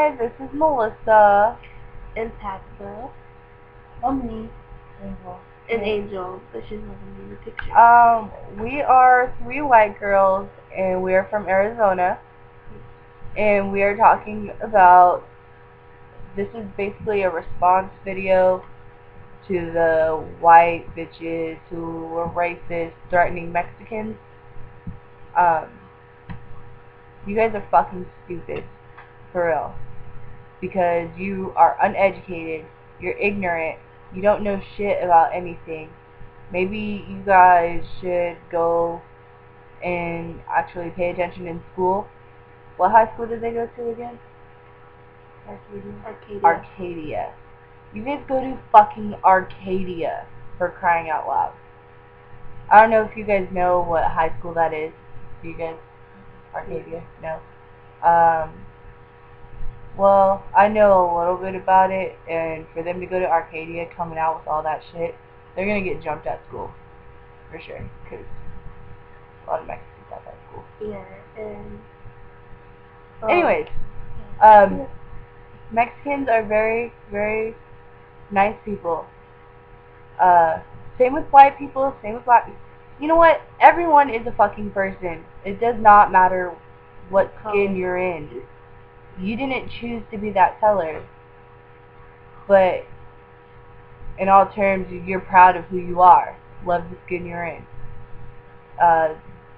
Hi, this is Melissa. And Tabitha. Me. Angel. And Angel, but she's not in the picture. We are 3 white girls, and we are from Arizona. And we are talking about, this is basically a response video to the white bitches who were racist, threatening Mexicans. You guys are fucking stupid. For real. Because you are uneducated, you're ignorant, you don't know shit about anything. Maybe you guys should go and actually pay attention in school. What high school did they go to again? Arcadia. You guys go to fucking Arcadia, for crying out loud. I don't know if you guys know what high school that is. Do you guys? Arcadia? No. Well, I know a little bit about it, and for them to go to Arcadia coming out with all that shit, they're gonna get jumped at school. For sure. Because a lot of Mexicans at that school. Yeah, and... Anyways, Mexicans are very, very nice people. Same with white people, same with black people. You know what? Everyone is a fucking person. It does not matter what skin you're in. You didn't choose to be that color, but in all terms, you're proud of who you are. Love the skin you're in.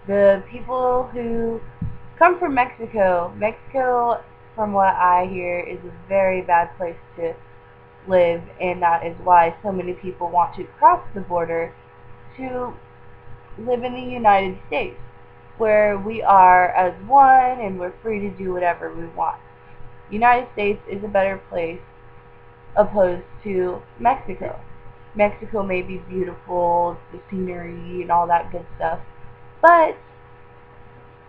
The people who come from Mexico, from what I hear, is a very bad place to live, and that is why so many people want to cross the border to live in the United States, where we are as one and we're free to do whatever we want. United States is a better place opposed to Mexico. Mexico may be beautiful, the scenery and all that good stuff, but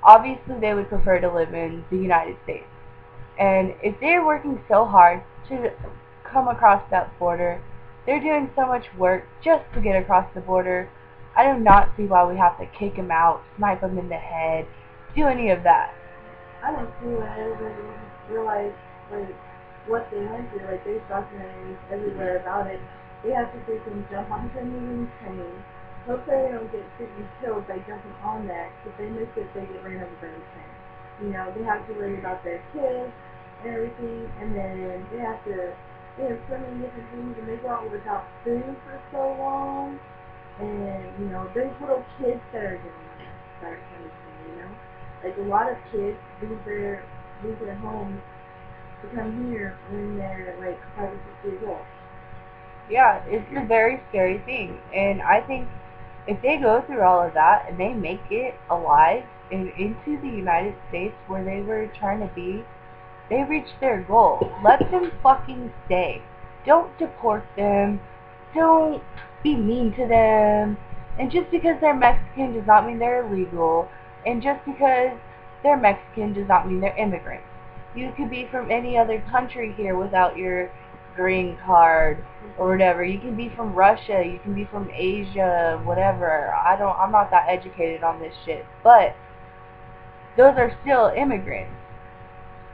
obviously they would prefer to live in the United States. And if they're working so hard to come across that border, they're doing so much work just to get across the border, I do not see why we have to kick them out, snipe them in the head, do any of that. I don't see why everybody realize, like, what they went through. Like, there's documentaries everywhere about it. They have to freaking jump onto a moving train. Hopefully they don't get freaking killed by jumping on there. If they miss it, they get ran over by the train. You know, they have to worry about their kids and everything, and then they have so many different things, and they go out without food for so long. And, you know, there's little kids that are doing that kind of thing, you know? Like, a lot of kids leave their homes to come here when they're, like, 5 or 6 years old. Yeah, it's a very scary thing. And I think if they go through all of that and they make it alive and into the United States where they were trying to be, they reached their goal. Let them fucking stay. Don't deport them. Don't be mean to them. And just because they're Mexican does not mean they're illegal. And just because they're Mexican does not mean they're immigrants. You could be from any other country here without your green card or whatever. You can be from Russia, you can be from Asia, whatever. I'm not that educated on this shit, but those are still immigrants.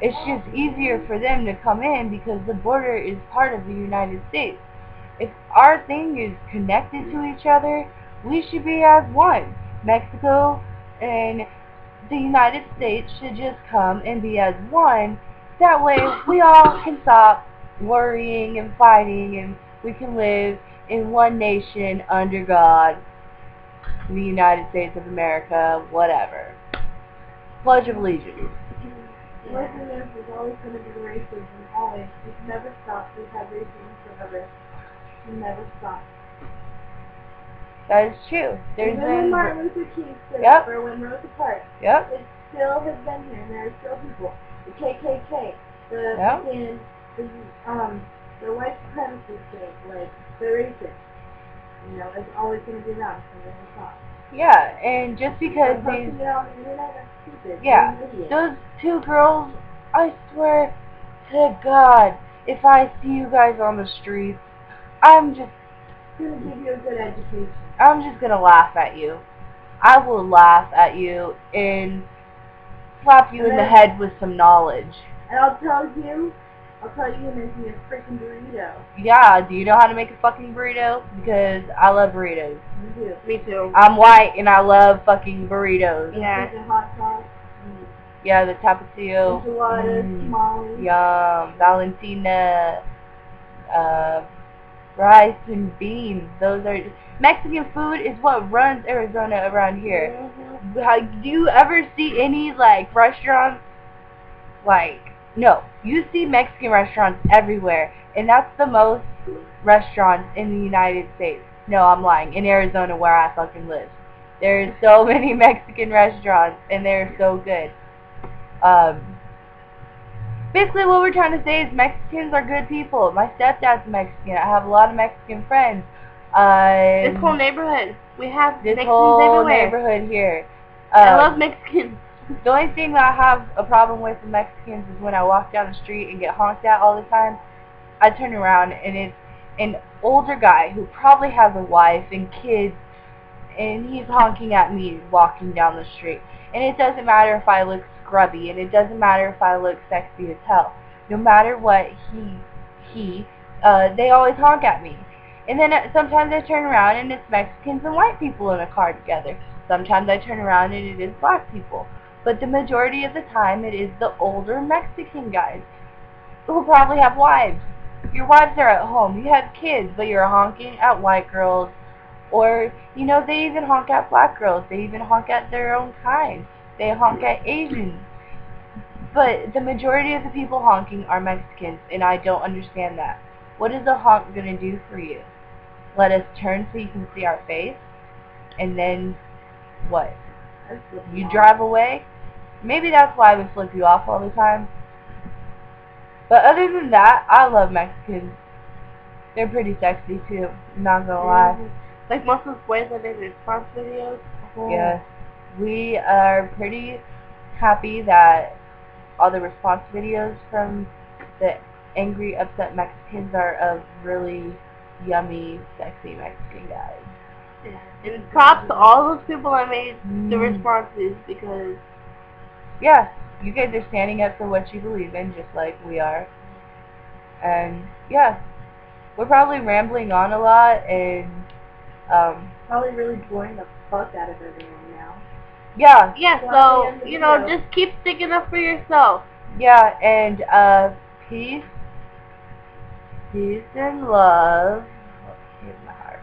It's just easier for them to come in because the border is part of the United States. If our thing is connected to each other, we should be as one. Mexico and the United States should just come and be as one. That way we all can stop worrying and fighting, and we can live in one nation under God, the United States of America, whatever. Pledge of Allegiance. Muslims is always going to be racism, always. It's never stopped. We've had racism forever. It never stopped. That is true. Even when Martin Luther King stood up, or when Rosa Parks, it still has been here, and there are still people. The KKK, the white supremacist thing, like, the racist. You know, it's always going to be around. It's never stop. Yeah, and just because those 2 girls, I swear to God, if I see you guys on the streets, I'm just going to give you a good education. I'm just going to laugh at you. I will laugh at you and slap you in the head with some knowledge. And I'll tell you to make me a freaking burrito. Yeah, do you know how to make a fucking burrito? Because I love burritos. Me too. Me too. I'm white and I love fucking burritos. Yeah. Freaking hot sauce. Yeah, the tapatio. Enchiladas, tamales. Yum. Valentina. Rice and beans. Those are Mexican food is what runs Arizona around here. Do you ever see any like restaurants? Like no, you see Mexican restaurants everywhere, and that's the most restaurants in the United States. No, I'm lying. In Arizona, where I fucking live, there's so many Mexican restaurants, and they're so good. Basically, what we're trying to say is Mexicans are good people. My stepdad's Mexican. I have a lot of Mexican friends. This whole neighborhood, we have This Mexicans whole everywhere. neighborhood here. I love Mexicans. The only thing that I have a problem with Mexicans is when I walk down the street and get honked at all the time. I turn around and it's an older guy who probably has a wife and kids, and he's honking at me walking down the street. And it doesn't matter if I look scrubby, and it doesn't matter if I look sexy as hell. No matter what, they always honk at me. And then sometimes I turn around and it's Mexicans and white people in a car together. Sometimes I turn around and it is black people. But the majority of the time it is the older Mexican guys who probably have wives. Your wives are at home. You have kids, but you're honking at white girls. Or, you know, they even honk at black girls. They even honk at their own kind. They honk at Asians. But the majority of the people honking are Mexicans, and I don't understand that. What is a honk going to do for you? Let us turn so you can see our face? And then, what? You drive away? Maybe that's why we flip you off all the time. But other than that, I love Mexicans. They're pretty sexy too, not gonna lie. Like most of the boys that make response videos. Yes. We are pretty happy that all the response videos from the angry, upset Mexicans are of really yummy, sexy Mexican guys. Yeah. And props to all those people that made the responses, because yeah, you guys are standing up for what you believe in, just like we are. And yeah, we're probably rambling on a lot, and probably really boring the fuck out of everyone now. yeah. Yeah, so you know, just keep sticking up for yourself. Yeah, and peace and love. Oh, here's my heart.